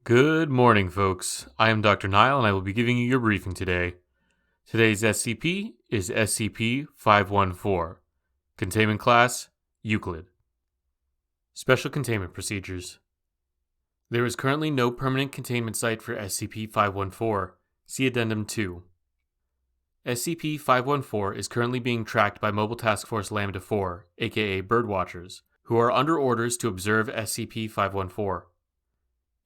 Good morning, folks. I am Dr. Nile, and I will be giving you your briefing today. Today's SCP is SCP-514. Containment Class, Euclid. Special Containment Procedures. There is currently no permanent containment site for SCP-514. See Addendum 2. SCP-514 is currently being tracked by Mobile Task Force Lambda-4, aka Birdwatchers, who are under orders to observe SCP-514.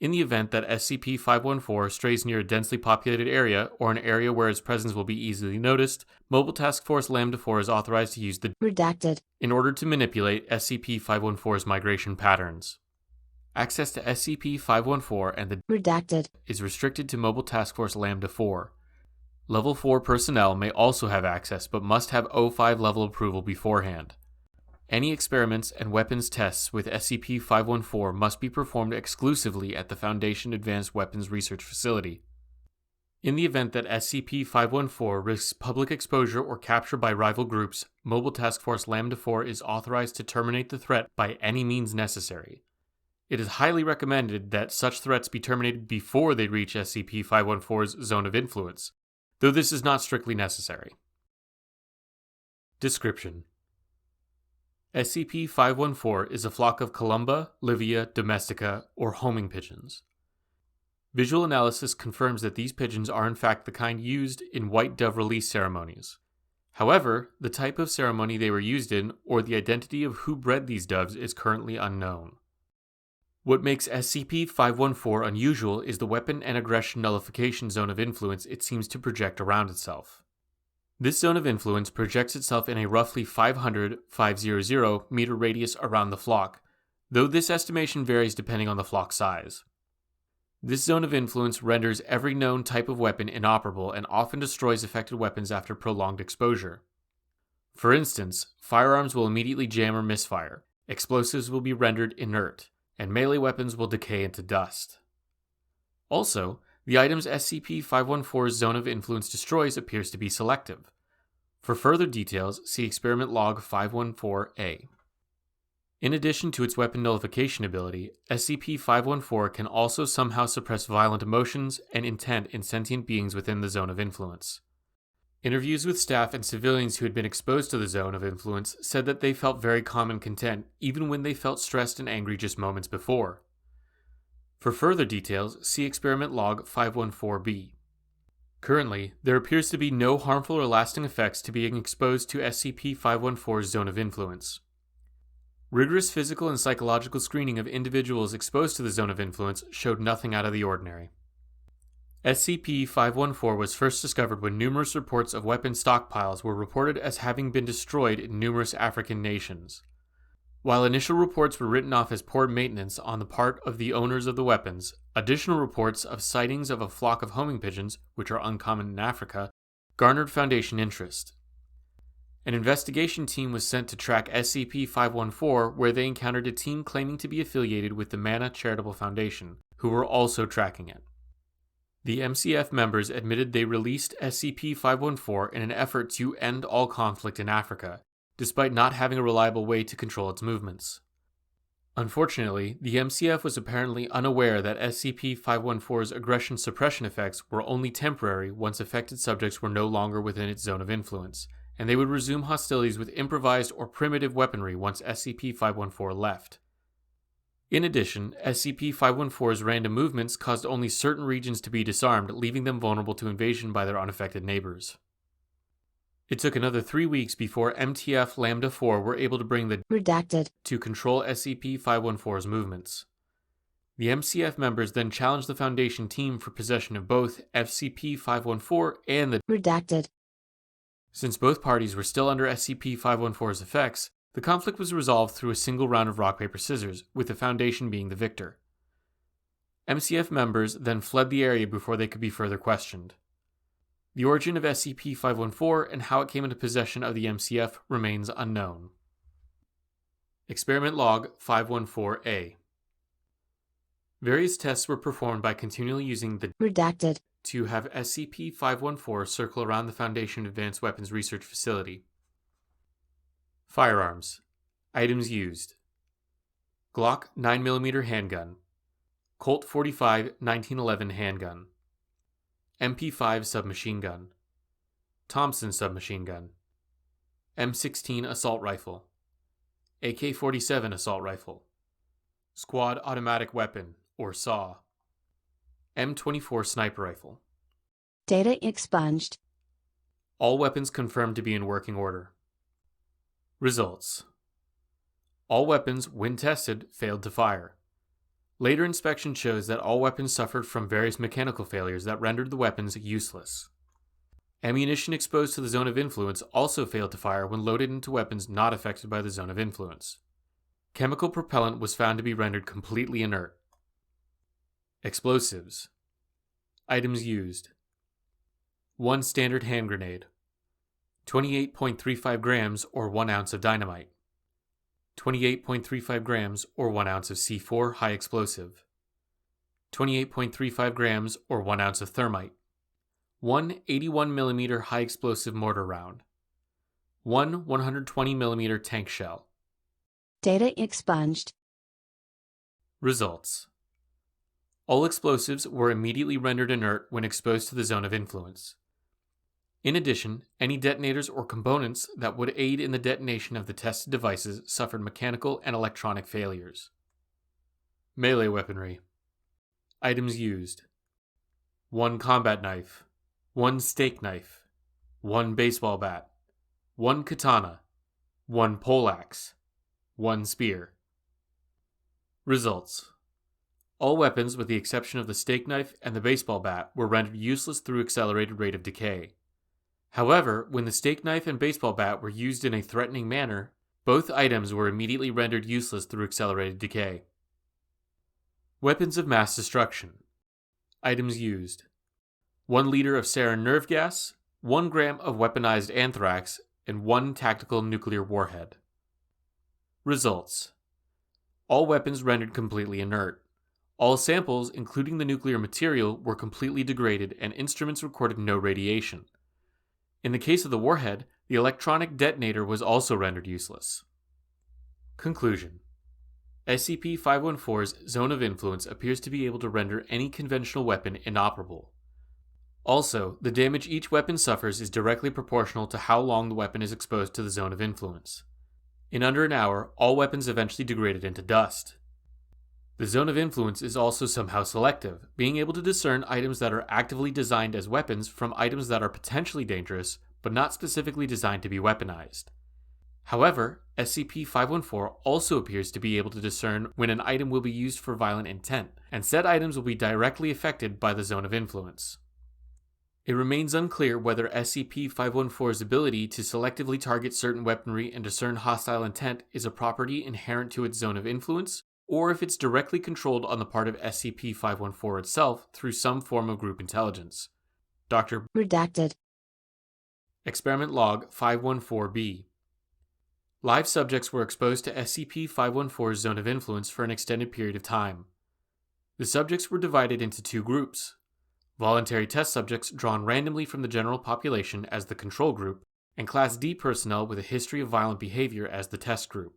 In the event that SCP-514 strays near a densely populated area or an area where its presence will be easily noticed, Mobile Task Force Lambda-4 is authorized to use the Redacted in order to manipulate SCP-514's migration patterns. Access to SCP-514 and the Redacted is restricted to Mobile Task Force Lambda-4. Level 4 personnel may also have access but must have O5 level approval beforehand. Any experiments and weapons tests with SCP-514 must be performed exclusively at the Foundation Advanced Weapons Research Facility. In the event that SCP-514 risks public exposure or capture by rival groups, Mobile Task Force Lambda-4 is authorized to terminate the threat by any means necessary. It is highly recommended that such threats be terminated before they reach SCP-514's zone of influence, though this is not strictly necessary. Description: SCP-514 is a flock of Columba, livia, domestica, or homing pigeons. Visual analysis confirms that these pigeons are in fact the kind used in white dove release ceremonies. However, the type of ceremony they were used in, or the identity of who bred these doves, is currently unknown. What makes SCP-514 unusual is the weapon and aggression nullification zone of influence it seems to project around itself. This zone of influence projects itself in a roughly 500 meter radius around the flock, though this estimation varies depending on the flock size. This zone of influence renders every known type of weapon inoperable and often destroys affected weapons after prolonged exposure. For instance, firearms will immediately jam or misfire, explosives will be rendered inert, and melee weapons will decay into dust. Also, the items SCP-514's zone of influence destroys appears to be selective. For further details, see Experiment Log 514-A. In addition to its weapon nullification ability, SCP-514 can also somehow suppress violent emotions and intent in sentient beings within the zone of influence. Interviews with staff and civilians who had been exposed to the zone of influence said that they felt very calm and content even when they felt stressed and angry just moments before. For further details, see Experiment Log 514-B. Currently, there appears to be no harmful or lasting effects to being exposed to SCP-514's zone of influence. Rigorous physical and psychological screening of individuals exposed to the zone of influence showed nothing out of the ordinary. SCP-514 was first discovered when numerous reports of weapon stockpiles were reported as having been destroyed in numerous African nations. While initial reports were written off as poor maintenance on the part of the owners of the weapons, additional reports of sightings of a flock of homing pigeons, which are uncommon in Africa, garnered Foundation interest. An investigation team was sent to track SCP-514, where they encountered a team claiming to be affiliated with the Mana Charitable Foundation, who were also tracking it. The MCF members admitted they released SCP-514 in an effort to end all conflict in Africa, despite not having a reliable way to control its movements. Unfortunately, the MCF was apparently unaware that SCP-514's aggression suppression effects were only temporary once affected subjects were no longer within its zone of influence, and they would resume hostilities with improvised or primitive weaponry once SCP-514 left. In addition, SCP-514's random movements caused only certain regions to be disarmed, leaving them vulnerable to invasion by their unaffected neighbors. It took another 3 weeks before MTF Lambda-4 were able to bring the Redacted to control SCP-514's movements. The MCF members then challenged the Foundation team for possession of both SCP-514 and the Redacted. Since both parties were still under SCP-514's effects, the conflict was resolved through a single round of rock, paper, scissors, with the Foundation being the victor. MCF members then fled the area before they could be further questioned. The origin of SCP-514 and how it came into possession of the MCF remains unknown. Experiment Log 514-A. Various tests were performed by continually using the Redacted to have SCP-514 circle around the Foundation Advanced Weapons Research Facility. Firearms. Items used: Glock 9mm handgun, Colt 45 1911 handgun, MP5 submachine gun, Thompson submachine gun, M16 assault rifle, AK-47 assault rifle, Squad automatic weapon, or SAW, M24 sniper rifle. Data expunged. All weapons confirmed to be in working order. Results. All weapons, when tested, failed to fire. Later inspection shows that all weapons suffered from various mechanical failures that rendered the weapons useless. Ammunition exposed to the zone of influence also failed to fire when loaded into weapons not affected by the zone of influence. Chemical propellant was found to be rendered completely inert. Explosives. Items used: 1 standard hand grenade, 28.35 grams or 1 ounce of dynamite, 28.35 grams or 1 ounce of C4 high explosive, 28.35 grams or 1 ounce of thermite, 1 81mm high explosive mortar round, 1 120mm tank shell. Data expunged. Results. All explosives were immediately rendered inert when exposed to the zone of influence. In addition, any detonators or components that would aid in the detonation of the tested devices suffered mechanical and electronic failures. Melee weaponry. Items used: 1 combat knife, 1 steak knife, 1 baseball bat, 1 katana, 1 poleaxe, 1 spear. Results. All weapons, with the exception of the steak knife and the baseball bat, were rendered useless through accelerated rate of decay. However, when the steak knife and baseball bat were used in a threatening manner, both items were immediately rendered useless through accelerated decay. Weapons of mass destruction. Items used: 1 liter of sarin nerve gas, 1 gram of weaponized anthrax, and 1 tactical nuclear warhead. Results. All weapons rendered completely inert. All samples, including the nuclear material, were completely degraded and instruments recorded no radiation. In the case of the warhead, the electronic detonator was also rendered useless. Conclusion. SCP-514's zone of influence appears to be able to render any conventional weapon inoperable. Also, the damage each weapon suffers is directly proportional to how long the weapon is exposed to the zone of influence. In under an hour, all weapons eventually degraded into dust. The zone of influence is also somehow selective, being able to discern items that are actively designed as weapons from items that are potentially dangerous, but not specifically designed to be weaponized. However, SCP-514 also appears to be able to discern when an item will be used for violent intent, and said items will be directly affected by the zone of influence. It remains unclear whether SCP-514's ability to selectively target certain weaponry and discern hostile intent is a property inherent to its zone of influence, or if it's directly controlled on the part of SCP-514 itself through some form of group intelligence. Dr. Redacted. Experiment Log 514-B. Live subjects were exposed to SCP-514's zone of influence for an extended period of time. The subjects were divided into 2 groups: voluntary test subjects drawn randomly from the general population as the control group, and Class D personnel with a history of violent behavior as the test group.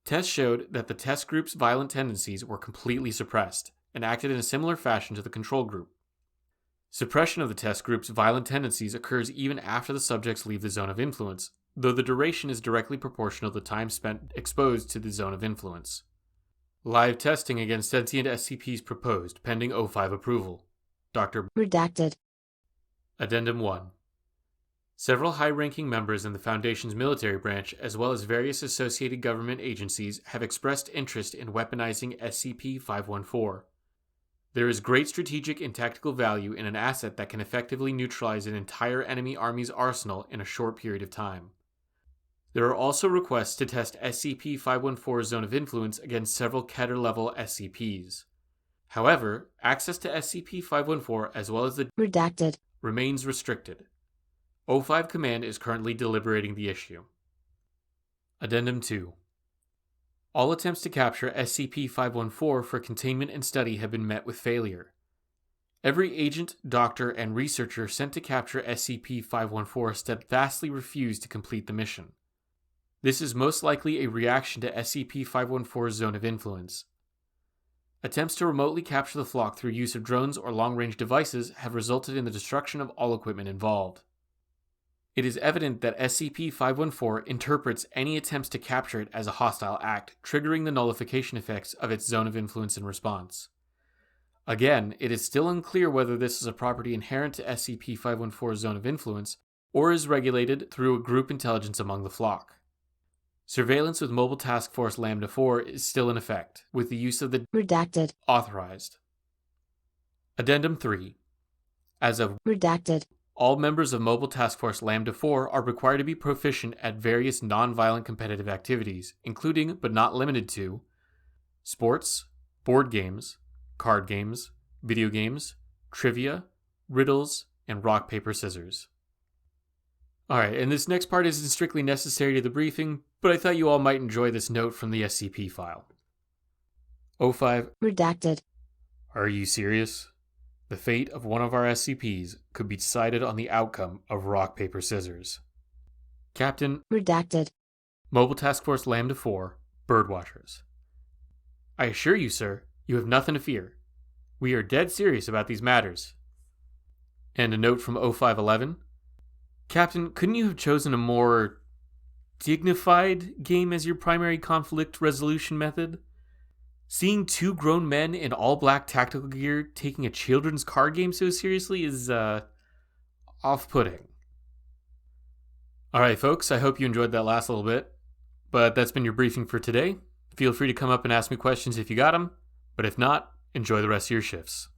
Tests showed that the test group's violent tendencies were completely suppressed and acted in a similar fashion to the control group. Suppression of the test group's violent tendencies occurs even after the subjects leave the zone of influence, though the duration is directly proportional to the time spent exposed to the zone of influence. Live testing against sentient SCPs proposed, pending O5 approval. Dr. Redacted. Addendum 1. Several high-ranking members in the Foundation's military branch, as well as various associated government agencies, have expressed interest in weaponizing SCP-514. There is great strategic and tactical value in an asset that can effectively neutralize an entire enemy army's arsenal in a short period of time. There are also requests to test SCP-514's zone of influence against several Keter-level SCPs. However, access to SCP-514 as well as the Redacted remains restricted. O5 Command is currently deliberating the issue. Addendum 2. All attempts to capture SCP-514 for containment and study have been met with failure. Every agent, doctor, and researcher sent to capture SCP-514 steadfastly refused to complete the mission. This is most likely a reaction to SCP-514's zone of influence. Attempts to remotely capture the flock through use of drones or long-range devices have resulted in the destruction of all equipment involved. It is evident that SCP-514 interprets any attempts to capture it as a hostile act, triggering the nullification effects of its zone of influence and response. Again, it is still unclear whether this is a property inherent to SCP-514's zone of influence, or is regulated through a group intelligence among the flock. Surveillance with Mobile Task Force Lambda-4 is still in effect, with the use of the Redacted. authorized. Addendum 3. As of Redacted. all members of Mobile Task Force Lambda-4 are required to be proficient at various non-violent competitive activities, including, but not limited to, sports, board games, card games, video games, trivia, riddles, and rock, paper, scissors. Alright, and this next part isn't strictly necessary to the briefing, but I thought you all might enjoy this note from the SCP file. 05. Redacted. Are you serious? The fate of one of our SCPs could be decided on the outcome of rock, paper, scissors. Captain, Redacted. Mobile Task Force Lambda-4, Birdwatchers. I assure you, sir, you have nothing to fear. We are dead serious about these matters. And a note from 0511. Captain, couldn't you have chosen a more dignified game as your primary conflict resolution method? Seeing two grown men in all black tactical gear taking a children's card game so seriously is, off-putting. Alright folks, I hope you enjoyed that last little bit. But that's been your briefing for today. Feel free to come up and ask me questions if you got them. But if not, enjoy the rest of your shifts.